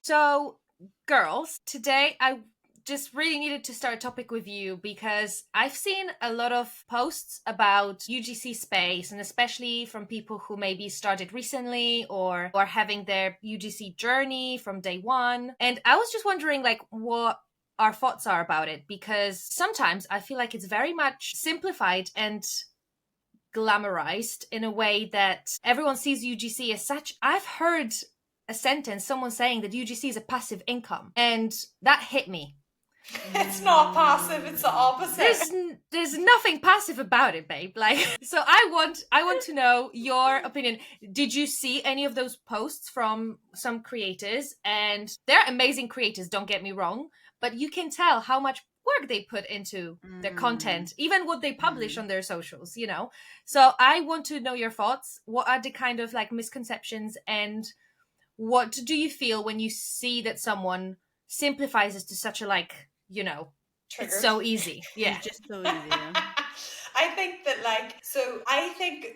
So, girls, today I just really needed to start a topic with you because I've seen a lot of posts about UGC space, and especially from people who maybe started recently or are having their UGC journey from day one. And I was just wondering like what our thoughts are about it, because sometimes I feel like it's very much simplified and glamorized in a way that everyone sees UGC as such. I've heard a sentence, someone saying that UGC is a passive income, and that hit me. It's not passive, it's the opposite. There's nothing passive about it, babe. Like, so I want to know your opinion. Did you see any of those posts from some creators? And they're amazing creators, don't get me wrong, but you can tell how much work they put into their content, even what they publish on their socials, you know? So I want to know your thoughts. What are the kind of like misconceptions, and what do you feel when you see that someone simplifies it to such a like, you know, Triggered. it's so easy. Yeah. It's just so easy. Yeah. I think that I think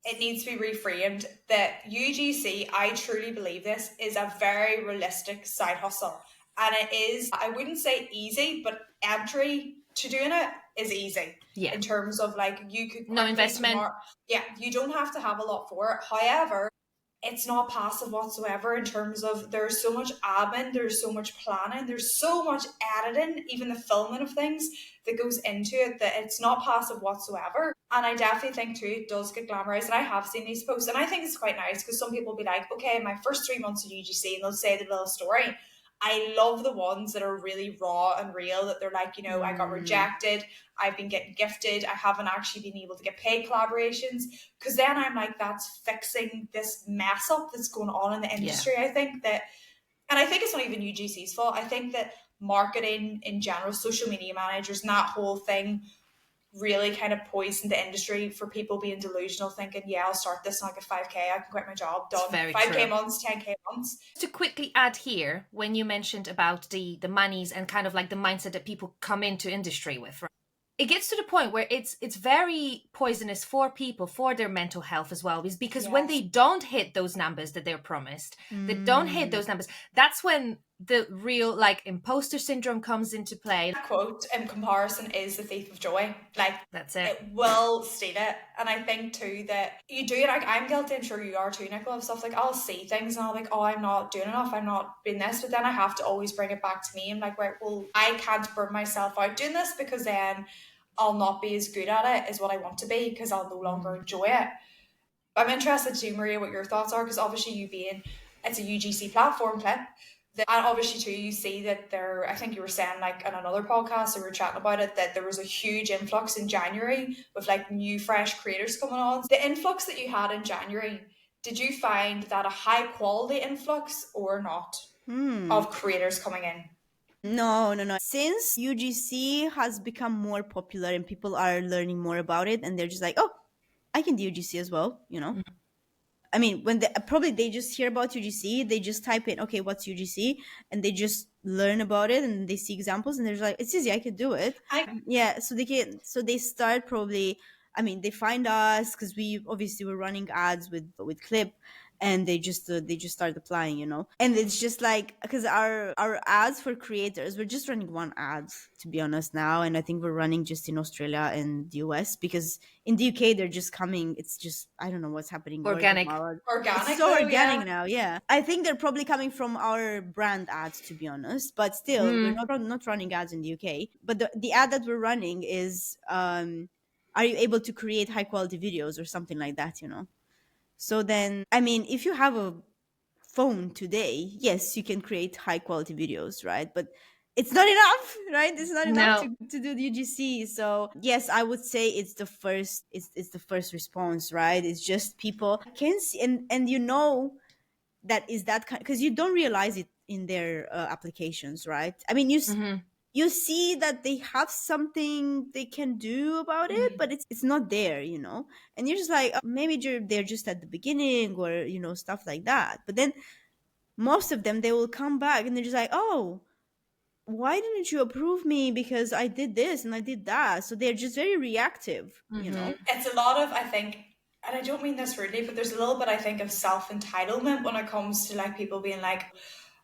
it needs to be reframed that UGC, I truly believe this, is a very realistic side hustle. And it is, I wouldn't say easy, but entry to doing it is easy. Yeah. In terms of like, you could No investment. You don't have to have a lot for it. However, it's not passive whatsoever in terms of there's so much admin, there's so much planning, there's so much editing, even the filming of things that goes into it, that it's not passive whatsoever. And I definitely think too, it does get glamorized. And I have seen these posts, and I think it's quite nice because some people will be like, okay, my first 3 months of UGC, and they'll say the little story. I love the ones that are really raw and real, that they're like, you know, I got rejected, I've been getting gifted, I haven't actually been able to get paid collaborations, because then I'm like, that's fixing this mess up that's going on in the industry. I think that, and I think it's not even UGC's fault, I think that marketing in general, social media managers, and that whole thing really kind of poisoned the industry for people being delusional, thinking, yeah, I'll start this and I'll get 5k, I can quit my job, done. 5k months, 10k months. To quickly add here, when you mentioned about the monies and kind of like the mindset that people come into industry with, right? It gets to the point where it's very poisonous for people, for their mental health as well, because when they don't hit those numbers that they're promised, they don't hit those numbers, that's when the real like imposter syndrome comes into play. That quote in comparison is the thief of joy. Like, that's it. It will steal it. And I think too that you do, like, I'm guilty, I'm sure you are too, Nicola, of stuff like I'll see things and I'll be like, oh, I'm not doing enough, I'm not doing this, but then I have to always bring it back to me. I'm like, right, well, I can't burn myself out doing this, because then I'll not be as good at it as what I want to be, because I'll no longer enjoy it. I'm interested too, Maria, what your thoughts are, because obviously you being, it's a UGC platform clip, and obviously too, you see that there, I think you were saying like on another podcast, we were chatting about it, that there was a huge influx in January with like new fresh creators coming on. The influx that you had in January, did you find that a high quality influx or not of creators coming in? No. Since UGC has become more popular and people are learning more about it, and they're just like, oh, I can do UGC as well, you know? Mm-hmm. I mean, when they just hear about UGC, they just type in, okay, what's UGC? And they just learn about it and they see examples and they're like, it's easy, I could do it. So they start probably, I mean, they find us because we obviously were running ads with Clip, and they just start applying, you know. And it's just like, because our ads for creators, we're just running one ad, to be honest, now, and I think we're running just in Australia and the US, because in the UK they're just coming, it's just, I don't know what's happening. Organic it's so organic now. Yeah, I think they're probably coming from our brand ads, to be honest, but still we're not running ads in the UK. But the ad that we're running is are you able to create high quality videos or something like that, you know. So then, I mean, if you have a phone today, yes, you can create high quality videos, right? But it's not enough, right? It's not enough to do the UGC. So yes, I would say it's the first response, right? It's just people can see, and you know that is that kind, because you don't realize it in their applications, right? I mean, you see that they have something they can do about it, but it's not there, you know. And you're just like, oh, maybe they're just at the beginning, or, you know, stuff like that. But then most of them, they will come back and they're just like, oh, why didn't you approve me because I did this and I did that? So they're just very reactive, you know. It's a lot of, I think, and I don't mean this rudely, but there's a little bit, I think, of self-entitlement when it comes to like people being like,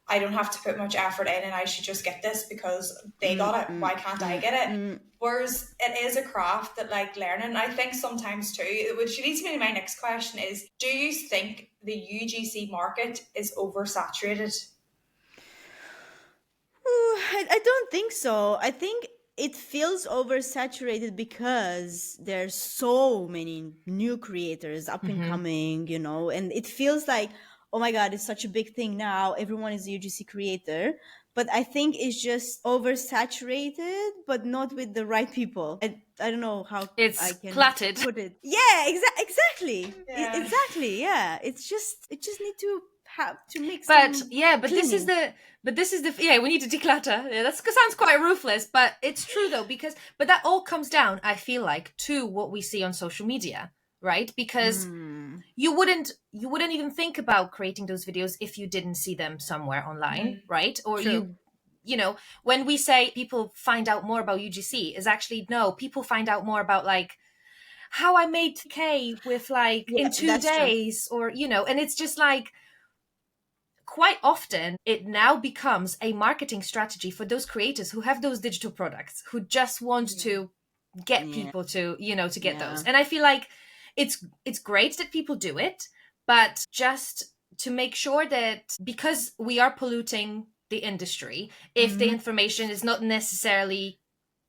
I don't have to put much effort in and I should just get this because they got it. Why can't I get it? Whereas it is a craft that like learning, I think sometimes too, which leads me to my next question is, do you think the UGC market is oversaturated? I don't think so. I think it feels oversaturated because there's so many new creators up and coming, and it feels like, oh my God, it's such a big thing now. Everyone is a UGC creator. But I think it's just oversaturated, but not with the right people. I don't know how It's I can cluttered. put it. Yeah, exactly. Yeah. Exactly. Yeah. It just need to have to mix But some yeah, but this is cleaning. the yeah, we need to declutter. Yeah, that sounds quite ruthless, but it's true though, because but that all comes down, I feel like, to what we see on social media, right? Because you wouldn't even think about creating those videos if you didn't see them somewhere online, right? Or True. you know, when we say people find out more about UGC, is actually no, people find out more about like how I made K with like Yeah, in two that's true. days, or and it's just like quite often it now becomes a marketing strategy for those creators who have those digital products, who just want to get Yeah. people to to get Yeah. those. And I feel like it's great that people do it, but just to make sure that, because we are polluting the industry, if the information is not necessarily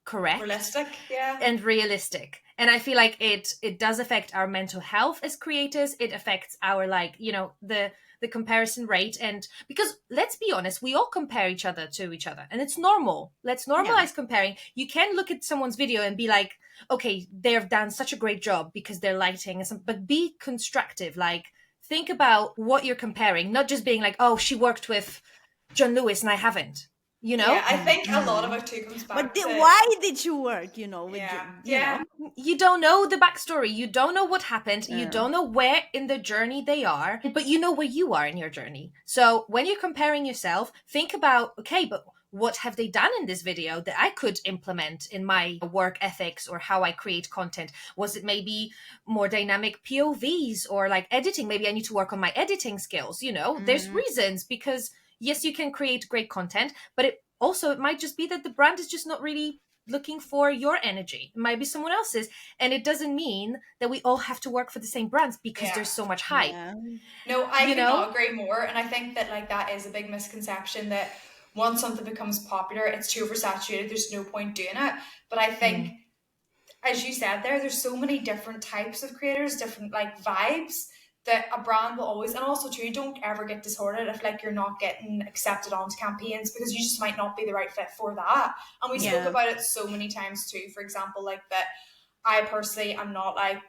correct Realistic, yeah. and realistic, and I feel like it does affect our mental health as creators. It affects our like the comparison rate. And because let's be honest, we all compare each other to each other, and it's normal. Let's normalize comparing. You can look at someone's video and be like, okay, they've done such a great job because they're lighting and some, but be constructive. Like, think about what you're comparing, not just being like, oh, she worked with John Lewis and I haven't. Yeah, I think a lot of it too comes back But to why did you work? With yeah. You don't know the backstory. You don't know what happened. You don't know where in the journey they are, but you know where you are in your journey. So when you're comparing yourself, think about, okay, but what have they done in this video that I could implement in my work ethics or how I create content? Was it maybe more dynamic POVs or like editing? Maybe I need to work on my editing skills. There's reasons, because yes, you can create great content, but it might just be that the brand is just not really looking for your energy. It might be someone else's. And it doesn't mean that we all have to work for the same brands because there's so much hype. Yeah. No, I could not agree more. And I think that like that is a big misconception, that once something becomes popular, it's too oversaturated. There's no point doing it. But I think, as you said there's so many different types of creators, different like vibes, that a brand will always, and also too, don't ever get disheartened if like you're not getting accepted onto campaigns, because you just might not be the right fit for that. And we spoke about it so many times too. For example, like that I personally am not like,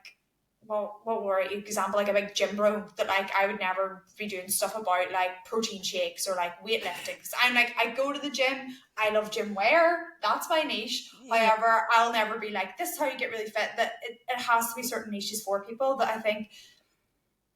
well, what were an example, like a big gym bro, that like I would never be doing stuff about like protein shakes or like weightlifting, because I'm like, I go to the gym, I love gym wear, that's my niche. However, I'll never be like, this is how you get really fit. That it has to be certain niches for people. That I think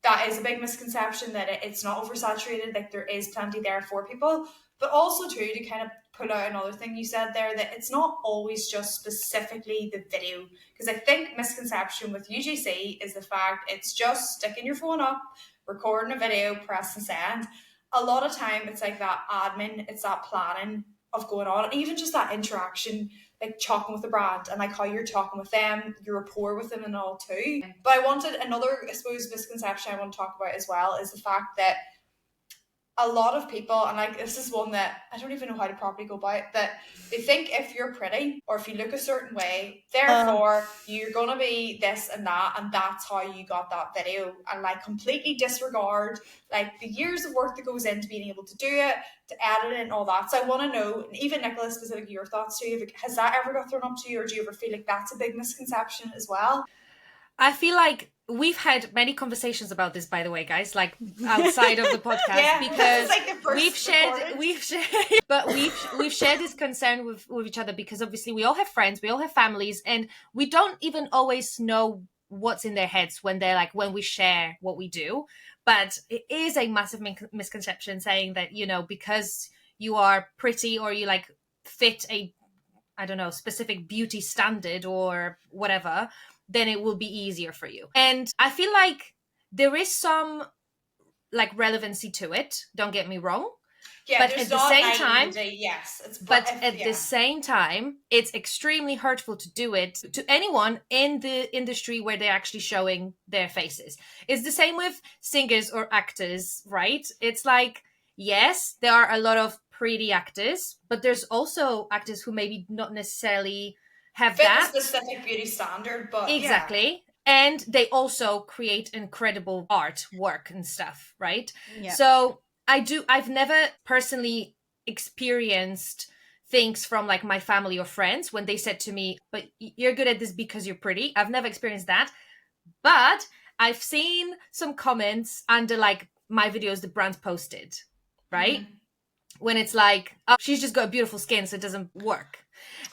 that is a big misconception, that it's not oversaturated, like there is plenty there for people. But also too, to kind of pull out another thing you said there, that it's not always just specifically the video, because I think misconception with UGC is the fact it's just sticking your phone up, recording a video, press and send. A lot of time it's like that admin, it's that planning of going on, and even just that interaction, like talking with the brand and like how you're talking with them, your rapport with them and all too. But I wanted another, I suppose, misconception I want to talk about as well, is the fact that a lot of people, and like this is one that I don't even know how to properly go about, that they think if you're pretty or if you look a certain way, therefore you're gonna be this and that, and that's how you got that video, and like completely disregard like the years of work that goes into being able to do it, to edit it and all that. So I want to know, and even Nicola, specifically your thoughts too. Has that ever got thrown up to you, or do you ever feel like that's a big misconception as well? I feel like we've had many conversations about this, by the way, guys, like outside of the podcast, because like we've shared this concern with each other, because obviously we all have friends, we all have families, and we don't even always know what's in their heads when they're like, when we share what we do. But it is a massive misconception saying that, because you are pretty or you like fit a, I don't know, specific beauty standard or whatever, then it will be easier for you. And I feel like there is some like relevancy to it, don't get me wrong. Yeah, But there's at the not same time, naivety. Yes, it's but if, at the yeah. same time, it's extremely hurtful to do it to anyone in the industry where they're actually showing their faces. It's the same with singers or actors, right? It's like, yes, there are a lot of pretty actors, but there's also actors who maybe not necessarily have Fit the that. specific beauty standard, but yeah. Exactly. And they also create incredible art work and stuff, right? Yeah. So I've never personally experienced things from like my family or friends when they said to me, but you're good at this because you're pretty. I've never experienced that. But I've seen some comments under like my videos the brand posted, right? Mm-hmm. When it's like, oh, she's just got a beautiful skin, so it doesn't work.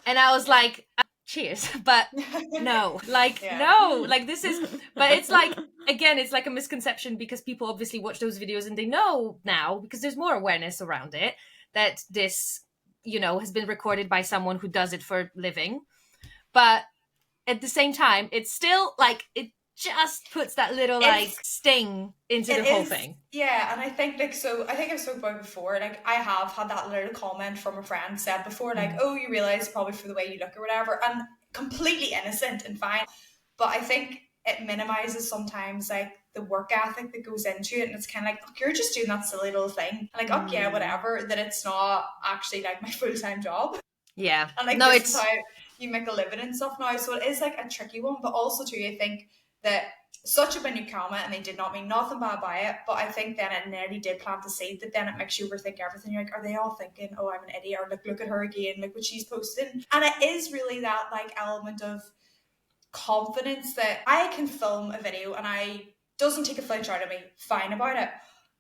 And I was like, cheers, but no, like, Yeah. no, like this is, but it's like, again, it's like a misconception because people obviously watch those videos and they know now because there's more awareness around it that this, has been recorded by someone who does it for a living. But at the same time, it's still like, it just puts that little like It's sting into it the whole is, thing. yeah, and I think like so. I think I've spoken about it before. Like I have had that little comment from a friend said before, like, "Oh, you realize probably for the way you look or whatever," and completely innocent and fine. But I think it minimizes sometimes like the work ethic that goes into it, and it's kind of like, look, you're just doing that silly little thing, and like, okay, yeah, whatever. That it's not actually like my full time job, Yeah. and like No, this is it's, how you make a living and stuff now. So it is like a tricky one, but also too, I think that such a minute comment and they did not mean nothing bad by it, but I think then it nearly did plant the seed that then it makes you overthink everything. You're like, are they all thinking, oh, I'm an idiot, or look at her again, look what she's posting. And it is really that like element of confidence that I can film a video and I doesn't take a flinch out of me, fine about it.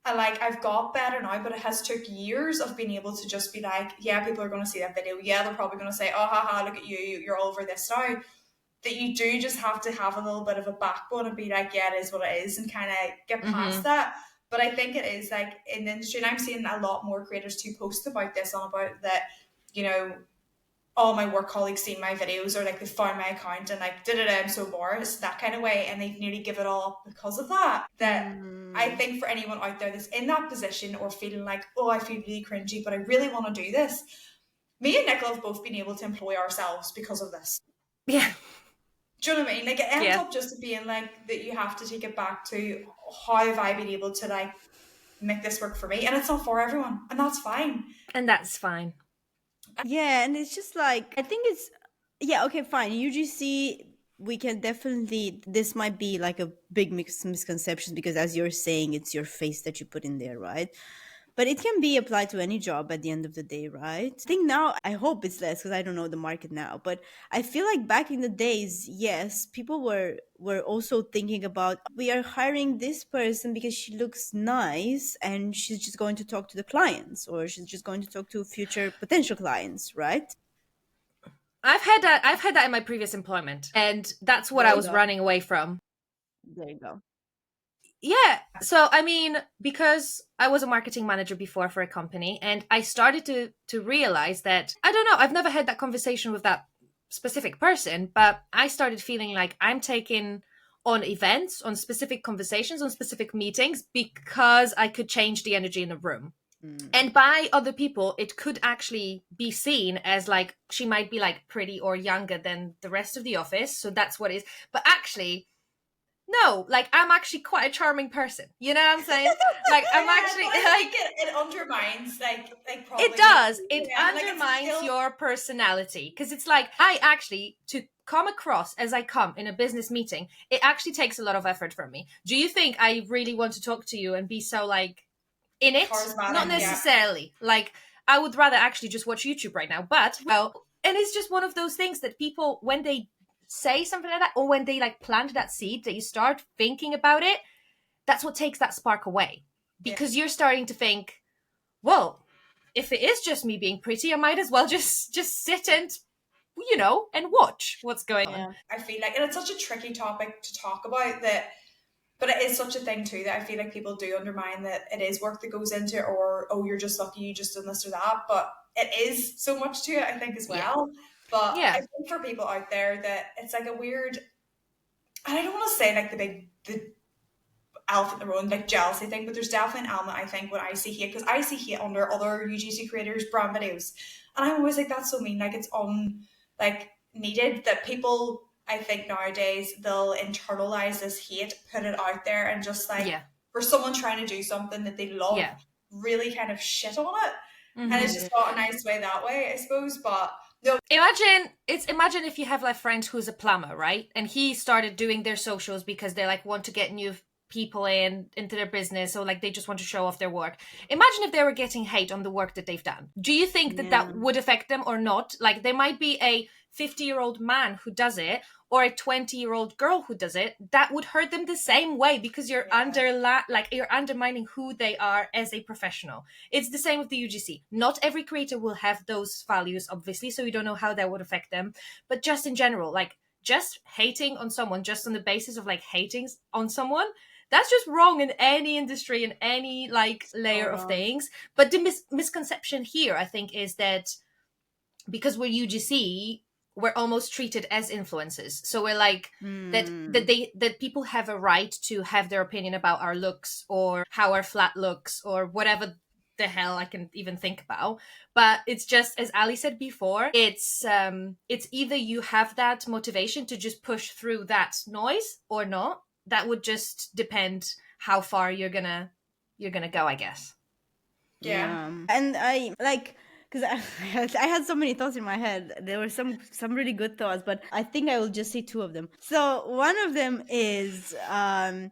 And like I've got better now, but it has took years of being able to just be like, yeah, people are going to see that video. Yeah, they're probably going to say, oh, haha, look at you, you're all over this now. That you do just have to have a little bit of a backbone and be like, yeah, it is what it is, and kind of get past that. But I think it is like in the industry, and I'm seeing a lot more creators to post about this, on about that, all my work colleagues seen my videos, or like they found my account and like I'm so bored, that kind of way, and they've nearly give it all up because of that. I think for anyone out there that's in that position or feeling like, oh, I feel really cringy, but I really want to do this. Me and Nicola have both been able to employ ourselves because of this. yeah. Do you know what I mean? Like it ends up just being like that you have to take it back to how have I been able to like make this work for me? And it's not for everyone. And that's fine. And that's fine. Yeah, and it's just like, I think it's, yeah, okay, fine. UGC, we can definitely, this might be like a big misconception because as you're saying, it's your face that you put in there, right? But it can be applied to any job at the end of the day, right? I think now, I hope it's less because I don't know the market now. But I feel like back in the days, yes, people were also thinking about, we are hiring this person because she looks nice and she's just going to talk to the clients, or she's just going to talk to future potential clients, right? I've had that in my previous employment, and that's what There I you was go. running away from. There you go. Yeah. So I mean, because I was a marketing manager before for a company, and I started to realize that, I don't know, I've never had that conversation with that specific person, but I started feeling like I'm taking on events, on specific conversations, on specific meetings because I could change the energy in the room. And by other people, it could actually be seen as like she might be like pretty or younger than the rest of the office. So that's what it is. But actually, no, like I'm actually quite a charming person. You know what I'm saying? Like I'm actually like it undermines like probably it does. It like, undermines your personality because it's like I actually to come across as I come in a business meeting, it actually takes a lot of effort from me. Do you think I really want to talk to you and be so like in it? charismatic, Not necessarily. Yeah. Like I would rather actually just watch YouTube right now. But well, and it's just one of those things that people, when they say something like that, or when they like plant that seed that you start thinking about it, that's what takes that spark away. Because you're starting to think, well, if it is just me being pretty, I might as well just sit and and watch what's going on. I feel like, and it's such a tricky topic to talk about that. But it is such a thing too that I feel like people do undermine that it is work that goes into it, or oh, you're just lucky you just done this or that. But it is so much to it, I think, as well. But I think for people out there that it's like a weird, and I don't want to say like the elephant in the room, like jealousy thing, but there's definitely an element, I think, when I see hate, because I see hate under other UGC creators' brand videos. And I'm always like, that's so mean. Like, it's like needed that people, I think nowadays, they'll internalize this hate, put it out there, and just like, for someone trying to do something that they love, really kind of shit on it. And it's just not a nice way that way, I suppose. But no. Imagine if you have like friend who's a plumber, right? And he started doing their socials because they like want to get new people into their business, or like they just want to show off their work. Imagine if they were getting hate on the work that they've done. Do you think that would affect them or not? Like, there might be a 50-year-old man who does it, or a 20-year-old girl who does it. That would hurt them the same way, because you're you're undermining who they are as a professional. It's the same with the UGC. Not every creator will have those values, obviously, so you don't know how that would affect them. But just in general, like, just hating on someone just on the basis of like hating on someone, that's just wrong in any industry, in any like layer of things. But the misconception here, I think, is that because we're UGC, we're almost treated as influencers. So we're like that people have a right to have their opinion about our looks, or how our flat looks, or whatever the hell I can even think about. But it's just, as Ali said before, it's either you have that motivation to just push through that noise or not. That would just depend how far you're gonna go, I guess. Yeah. And I like, because I had so many thoughts in my head. There were some really good thoughts, but I think I will just say two of them. So one of them is I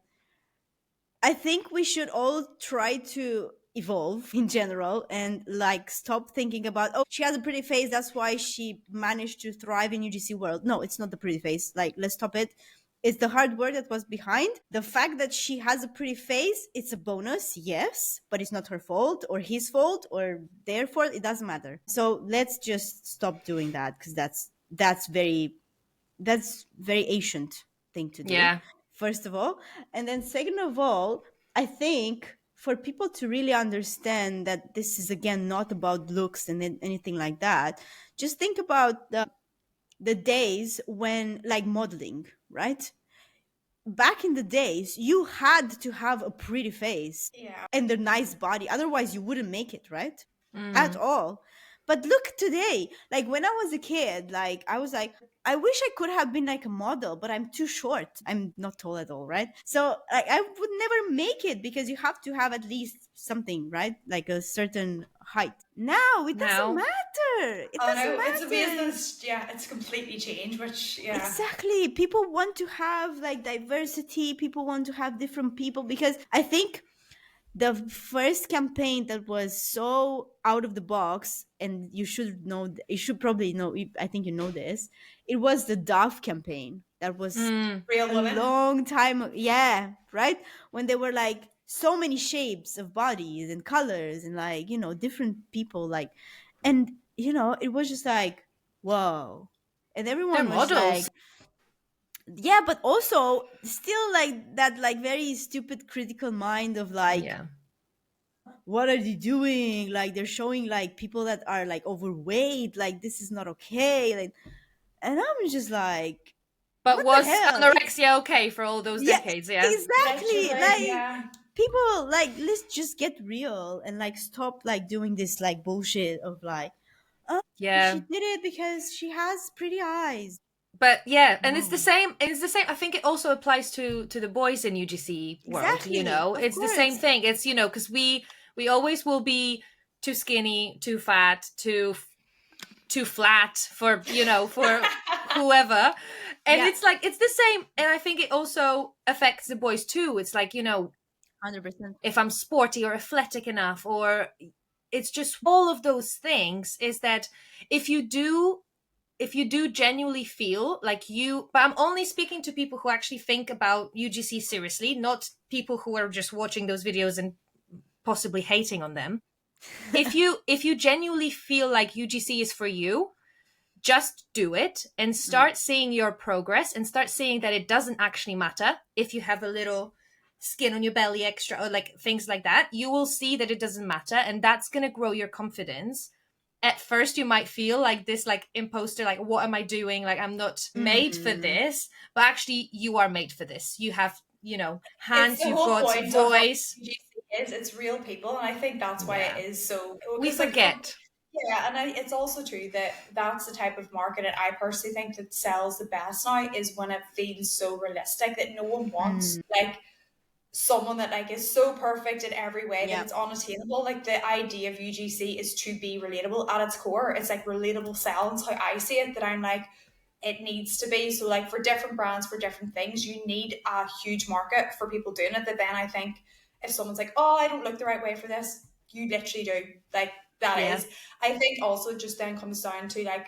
think we should all try to evolve in general, and like stop thinking about, oh, she has a pretty face, that's why she managed to thrive in UGC world. No, it's not the pretty face. Like, let's stop it. It's the hard work that was behind. The fact that she has a pretty face, it's a bonus, yes, but it's not her fault or his fault or their fault. It doesn't matter. So let's just stop doing that, because that's very ancient thing to do. Yeah. First of all, and then second of all, I think for people to really understand that this is again not about looks and anything like that, just think about the days when, like, modeling, right? Back in the days, you had to have a pretty face and a nice body, otherwise you wouldn't make it, right? At all. But look today, like when I was a kid, like I was like, I wish I could have been like a model, but I'm too short. I'm not tall at all, right? So like I would never make it, because you have to have at least something, right? Like a certain height. Now it doesn't matter. It doesn't matter. It's amazing. Yeah, it's completely changed, which exactly. People want to have like diversity. People want to have different people, because I think the first campaign that was so out of the box, and you should probably know, I think you know this, it was the Dove campaign. That was Real women. Long time, yeah, right? When there were like so many shapes of bodies and colors, and like, you know, different people, like, and you know, it was just like, whoa. And everyone They're was models. like, yeah, but also still like that, like very stupid critical mind of like, what are they doing? Like, they're showing like people that are like overweight, like this is not okay. Like, and I'm just like, but what was the hell? anorexia okay for all those decades? Yeah, exactly. Like, people, like, let's just get real and like stop like doing this like bullshit of like, oh, she did it because she has pretty eyes. But yeah, and it's the same. I think it also applies to the boys in UGC world. Exactly, you know, it's course. the same thing. It's, you know, because we always will be too skinny, too fat, too flat for, you know, for whoever. And it's like, it's the same. And I think it also affects the boys too. It's like, you know, 100%. if I'm sporty or athletic enough, or it's just all of those things, is that if you do genuinely feel like but I'm only speaking to people who actually think about UGC seriously, not people who are just watching those videos and possibly hating on them. If you genuinely feel like UGC is for you, just do it and start seeing your progress, and start seeing that it doesn't actually matter if you have a little skin on your belly extra, or like things like that. You will see that it doesn't matter, and that's going to grow your confidence. At first you might feel like this, like imposter, like, what am I doing? Like, I'm not made for this. But actually you are made for this. You have It's hands, the you've whole got point of what voice. UGC is. It's real people, and I think that's why Yeah. it is so. We Because like forget. yeah, and it's also true that that's the type of market that I personally think that sells the best now is when it feels so realistic that no one wants like someone that like is so perfect in every way that Yeah. it's unattainable. Like the idea of UGC is to be relatable at its core. It's like relatable selling. How I see it. That I'm like it needs to be. So like for different brands, for different things, you need a huge market for people doing it. That then I think if someone's like, oh, I don't look the right way for this, you literally do. Like that Yeah. is. I think also just then comes down to like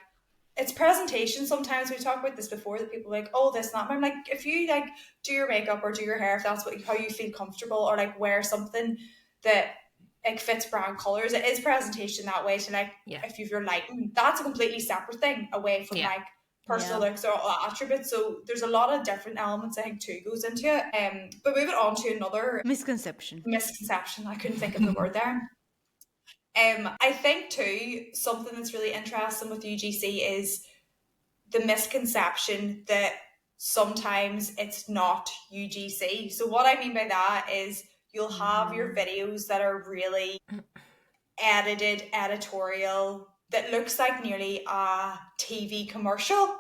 it's presentation. Sometimes we talked about this before that people are like, oh, this, that. I'm like, if you like do your makeup or do your hair, if that's what how you feel comfortable, or like wear something that like fits brand colors, it is presentation that way. To like, if you've your lighting, that's a completely separate thing away from like personal looks or attributes. So there's a lot of different elements I think too goes into it. But moving on to another misconception. I couldn't think of the word there. I think too something that's really interesting with UGC is the misconception that sometimes it's not UGC. So what I mean by that is you'll have your videos that are really edited, editorial, that looks like nearly a TV commercial.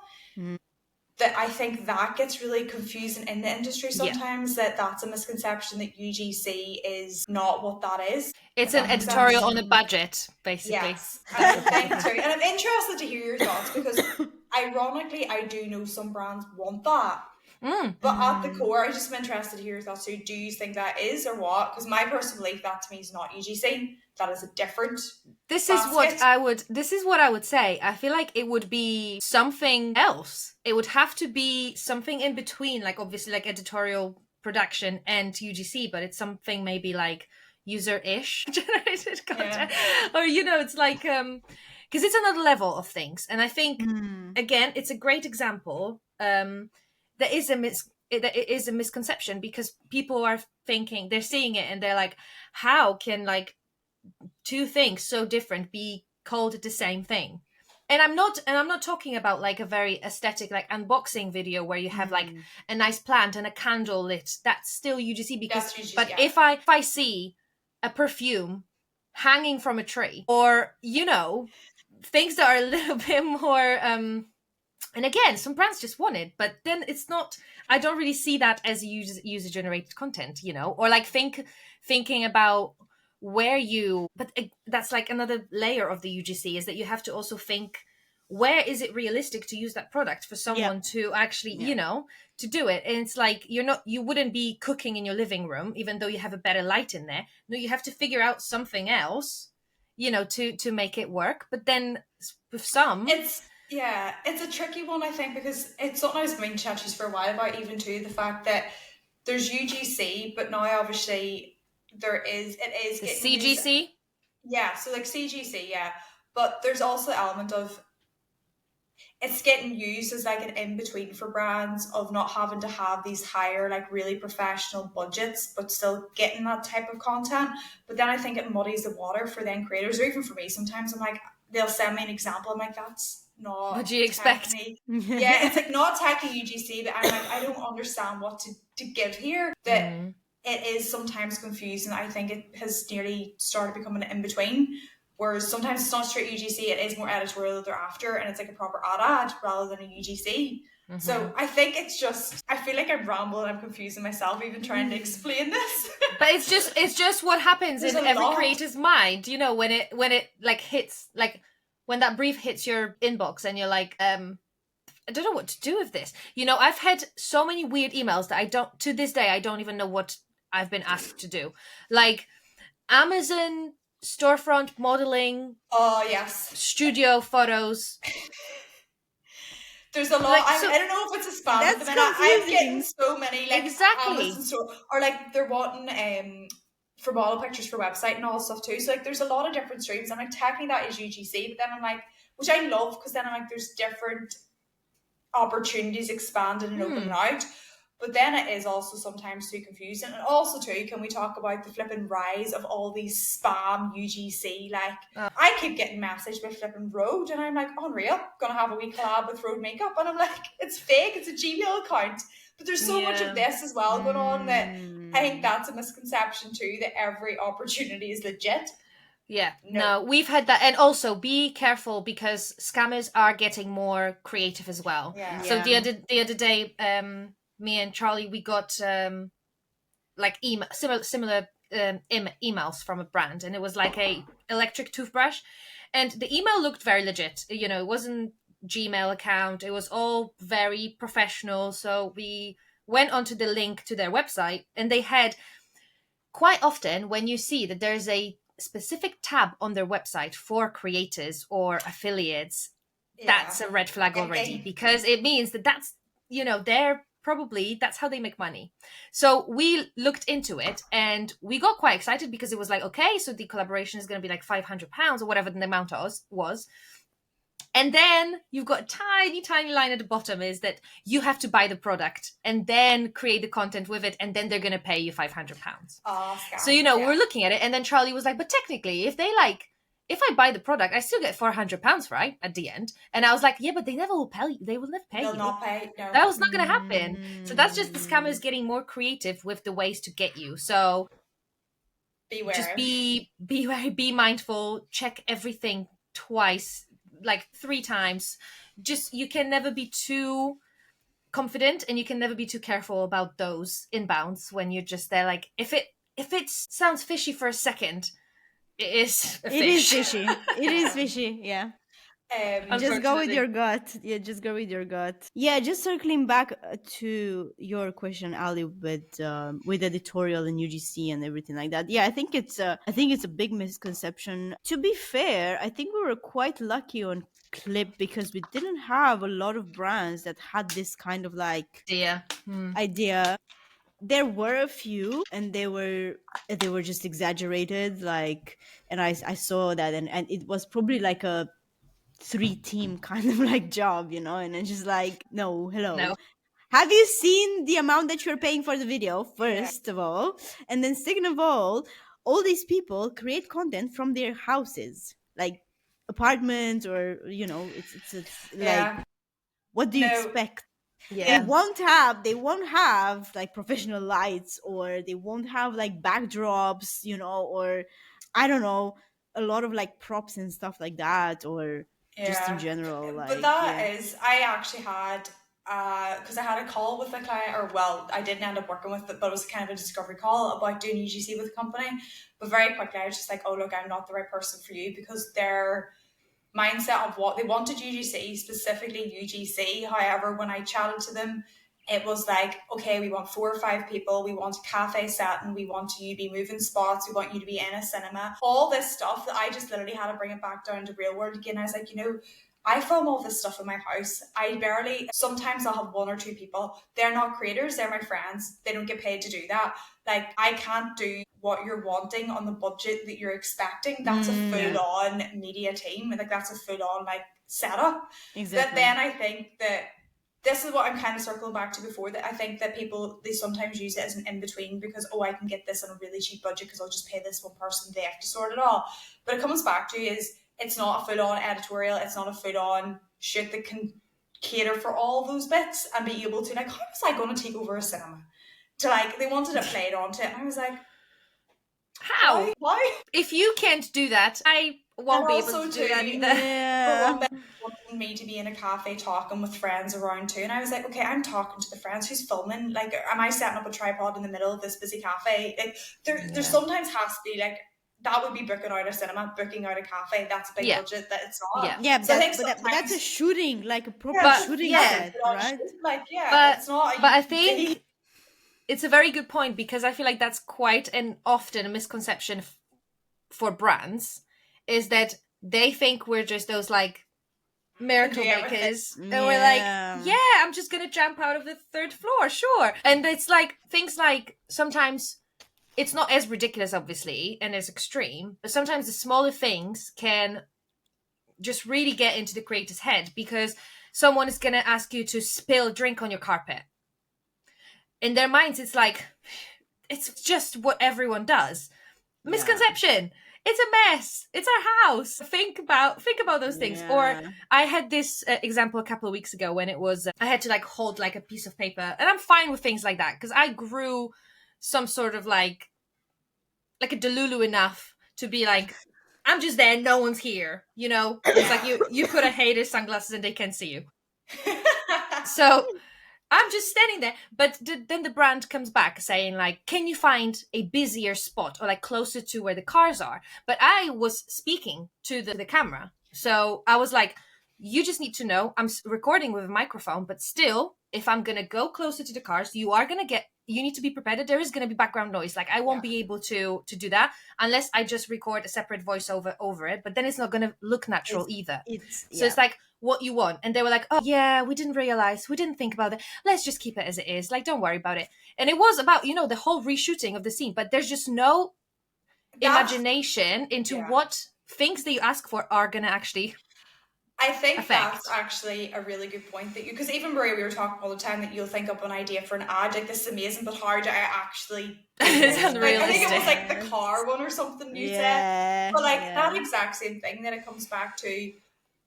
That I think that gets really confusing in the industry sometimes, that that's a misconception that UGC is not what that is. It's an editorial on a budget, basically. Yes, I think too. And I'm interested to hear your thoughts because ironically, I do know some brands want that. But at the core, I just am interested to hear your thoughts too. Do you think that is or what? Because my personal belief, that to me is not UGC. That is a different This is what I would say. I feel like it would be something else. It would have to be something in between, like obviously like editorial production and UGC, but it's something maybe like user-ish generated content. Or it's like because it's another level of things. And I think again, it's a great example. There is it is a misconception because people are thinking, they're seeing it and they're like, how can like two things so different be called the same thing? And I'm not talking about like a very aesthetic like unboxing video where you have like a nice plant and a candle lit. That's still UGC because if I see a perfume hanging from a tree, or things that are a little bit more and again, some brands just want it, but then it's not. I don't really see that as user generated content, or like thinking about where you. But that's like another layer of the UGC, is that you have to also think, where is it realistic to use that product for someone to actually, to do it? And it's like you wouldn't be cooking in your living room, even though you have a better light in there. No, you have to figure out something else, to make it work. But then with some, it's a tricky one, I think, because it's something I've been chatting for a while about, even too, the fact that there's UGC, but now obviously it is the CGC. So like CGC, but there's also the element of it's getting used as like an in-between for brands of not having to have these higher, like really professional budgets, but still getting that type of content. But then I think it muddies the water for then creators, or even for me. Sometimes I'm like, they'll send me an example, I'm like, that's not what do you expect? It's like not technically UGC, but I'm like, I don't understand what to give here. That it is sometimes confusing. I think it has nearly started becoming an in-between, whereas sometimes it's not straight UGC, it is more editorial that they're after, and it's like a proper ad rather than a UGC. So I think it's just, I feel like I'm rambling, I'm confusing myself even trying to explain this. But it's just what happens in every creator's mind, when it like hits, like when that brief hits your inbox and you're like, I don't know what to do with this. I've had so many weird emails that to this day, I don't even know what I've been asked to do. Like Amazon storefront modeling. Oh, yes. Studio photos. There's a lot. I don't know if it's a spam at the minute. I'm getting so many like exactly, or like they're wanting for model pictures for website and all stuff too. So like there's a lot of different streams. I'm like, technically that is UGC, but then I'm like, which I love, because then I'm like, there's different opportunities expanded and opening out. But then it is also sometimes too confusing. And also too, can we talk about the flipping rise of all these spam UGC? Like, I keep getting messaged by flipping Road, and I'm like, unreal, gonna have a wee collab with Road Makeup. And I'm like, it's fake, it's a Gmail account. But there's so much of this as well going on that I think that's a misconception too, that every opportunity is legit. Yeah, no, we've had that. And also be careful because scammers are getting more creative as well. Yeah. So the other day, me and Charlie, we got like similar emails from a brand, and it was like a electric toothbrush, and the email looked very legit. You know, it wasn't Gmail account. It was all very professional. So we went onto the link to their website, and they had, quite often when you see that there's a specific tab on their website for creators or affiliates, that's a red flag already, because it means that that's, you know, they're probably, that's how they make money. So we looked into it and we got quite excited because it was like, okay, so the collaboration is going to be like £500 or whatever the amount was. And then you've got a tiny line at the bottom is that you have to buy the product and then create the content with it, and then they're going to pay you £500. So, you know, we're looking at it, and then Charlie was like, but technically, if I buy the product, I still get £400, right, at the end. And I was like, yeah, but they never will pay you. They will never pay you. They'll not pay. No. That was not going to happen. So that's just the scammers getting more creative with the ways to get you. So beware. Just be mindful. Check everything twice, like 3 times. Just, you can never be too confident, and you can never be too careful about those inbounds when you're just there. Like, if it sounds fishy for a second, it is a fish. It is fishy. It is fishy, yeah. Just go with your gut. Yeah, just go with your gut. Yeah, just circling back to your question, Ali, with editorial and UGC and everything like that. Yeah, I think it's a big misconception. To be fair, I think we were quite lucky on Clip because we didn't have a lot of brands that had this kind of like idea. There were a few, and they were just exaggerated. Like, and I saw that, and it was probably like a 3-team kind of like job, you know, and it's just like, no. Have you seen the amount that you're paying for the video, first of all? And then second of all these people create content from their houses, like apartments, or, you know, it's like, what do you expect? They won't have like professional lights, or they won't have like backdrops, you know, or I don't know, a lot of like props and stuff like that, or just in general. Like, but that is, I actually had, because I had a call with a client, or well, I didn't end up working with it, but it was kind of a discovery call about doing UGC with a company. But very quickly, I was just like, oh, look, I'm not the right person for you, because their mindset of what they wanted UGC, specifically UGC. However, when I chatted to them, it was like, okay, we want 4 or 5 people, we want a cafe setting, we want you to be moving spots, we want you to be in a cinema, all this stuff that I just literally had to bring it back down to real world again. I was like, you know, I film all this stuff in my house. Sometimes I'll have 1 or 2 people. They're not creators, they're my friends. They don't get paid to do that. Like, I can't do what you're wanting on the budget that you're expecting. That's a full-on media team. Like, that's a full-on, like, setup. Exactly. But then I think that this is what I'm kind of circling back to before, that I think that people, they sometimes use it as an in-between because, oh, I can get this on a really cheap budget because I'll just pay this one person, they have to sort it all. But it comes back to is, it's not a full-on editorial, it's not a full-on shoot that can cater for all those bits and be able to, like, how was I going to take over a cinema? To, like, they wanted it played onto it, and I was like, how? Why? If you can't do that, I won't be able to do that either. Yeah. Wanting me to be in a cafe talking with friends around too, and I was like, okay, I'm talking to the friends who's filming. Like, am I setting up a tripod in the middle of this busy cafe? Like, there sometimes has to be, like, that would be booking out a cinema, booking out a cafe. That's a big budget that it's not. Yeah, so but that's a shooting, like a proper shooting set, right? Like, it's not. But I think it's a very good point, because I feel like that's quite often a misconception for brands, is that they think we're just those like miracle makers, and we're like, yeah, I'm just gonna jump out of the 3rd floor, sure. And it's like things like, sometimes it's not as ridiculous, obviously, and as extreme, but sometimes the smaller things can just really get into the creator's head, because someone is gonna ask you to spill a drink on your carpet. in their minds it's like it's just what everyone does. Misconception. It's a mess. It's our house. Think about those things. Or I had this example a couple of weeks ago when it was I had to like hold like a piece of paper, and I'm fine with things like that because I grew some sort of like a delulu enough to be like, I'm just there, no one's here. It's like you put a hater's sunglasses and they can't see you. So I'm just standing there. But then the brand comes back saying like, can you find a busier spot or like closer to where the cars are? But I was speaking to the camera. So I was like, you just need to know I'm recording with a microphone, but still, if I'm going to go closer to the cars, you need to be prepared that there is going to be background noise. Like I won't be able to do that unless I just record a separate voiceover over it, but then it's not going to look natural either. It's like, what you want. And they were like, oh yeah, we didn't realize, we didn't think about it, let's just keep it as it is, like don't worry about it. And it was about the whole reshooting of the scene, but there's just no imagination into what things that you ask for are gonna actually I think affect. That's actually a really good point that because even Maria, we were talking all the time that you'll think up an idea for an ad, like this is amazing, but how do I actually it's unrealistic. I think it was like the car one or something you said. But like that exact same thing that it comes back to.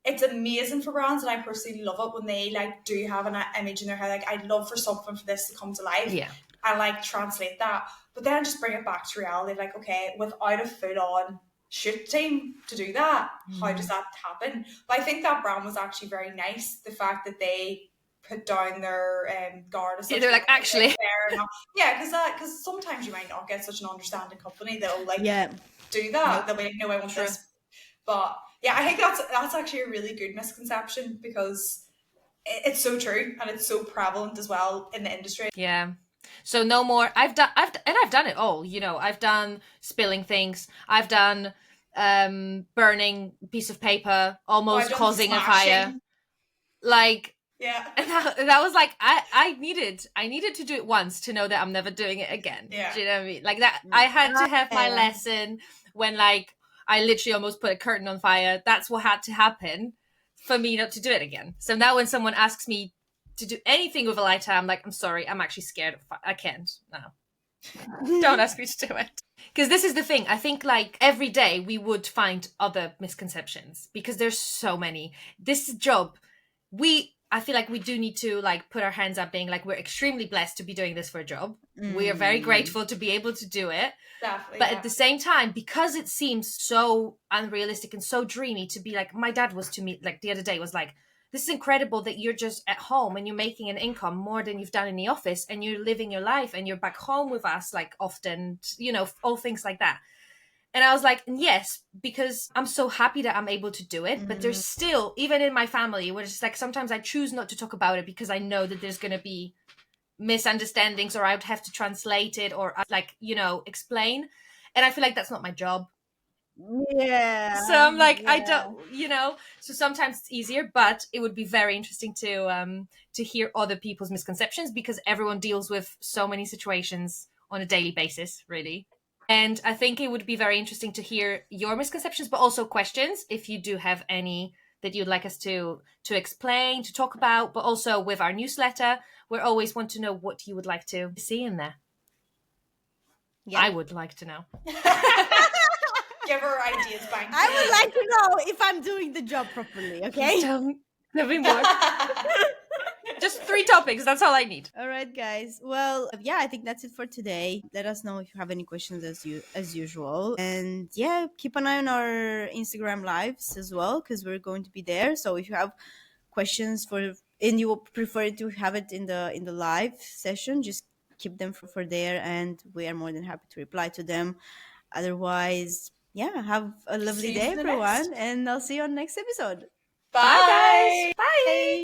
It's amazing for brands, and I personally love it when they like do have an image in their head. Like, I'd love for something for this to come to life. Yeah. And like translate that, but then just bring it back to reality. Like, okay, without a full-on shoot team to do that, how does that happen? But I think that brand was actually very nice. The fact that they put down their guard. Yeah, they're like, actually, because sometimes you might not get such an understanding company that'll like do that. They'll be like, no, I want this. But yeah, I think that's actually a really good misconception because it's so true and it's so prevalent as well in the industry. Yeah. So no more. I've done it all. I've done spilling things. I've done burning piece of paper, almost causing a fire. Like and that was like I needed to do it once to know that I'm never doing it again. Yeah. Do you know what I mean? Like that. I had to have my lesson when like I literally almost put a curtain on fire. That's what had to happen for me not to do it again. So now when someone asks me to do anything with a lighter, I'm like, I'm sorry, I'm actually scared of fire. I can't. No. Don't ask me to do it. Because this is the thing. I think like every day we would find other misconceptions because there's so many. This job, I feel like we do need to like put our hands up being like, we're extremely blessed to be doing this for a job. We are very grateful to be able to do it. Definitely, but at the same time, because it seems so unrealistic and so dreamy to be like, my dad was to me like the other day was like, this is incredible that you're just at home and you're making an income more than you've done in the office and you're living your life and you're back home with us like often, all things like that. And I was like, yes, because I'm so happy that I'm able to do it. But there's still, even in my family, where it's just like sometimes I choose not to talk about it because I know that there's going to be misunderstandings or I would have to translate it or like, explain. And I feel like that's not my job. Yeah. So I'm like, I don't, so sometimes it's easier, but it would be very interesting to hear other people's misconceptions because everyone deals with so many situations on a daily basis, really. And I think it would be very interesting to hear your misconceptions, but also questions if you do have any that you'd like us to explain, to talk about, but also with our newsletter, we always want to know what you would like to see in there. Yeah. I would like to know. Give her ideas back. I would like to know if I'm doing the job properly, okay? There'll be more. Just 3 topics, that's all I need. All right, guys. Well, yeah, I think that's it for today. Let us know if you have any questions as usual. And yeah, keep an eye on our Instagram lives as well, because we're going to be there. So if you have questions and you prefer to have it in the live session, just keep them for there and we are more than happy to reply to them. Otherwise, yeah, have a lovely day, everyone, and I'll see you on the next episode. Bye, guys. Bye.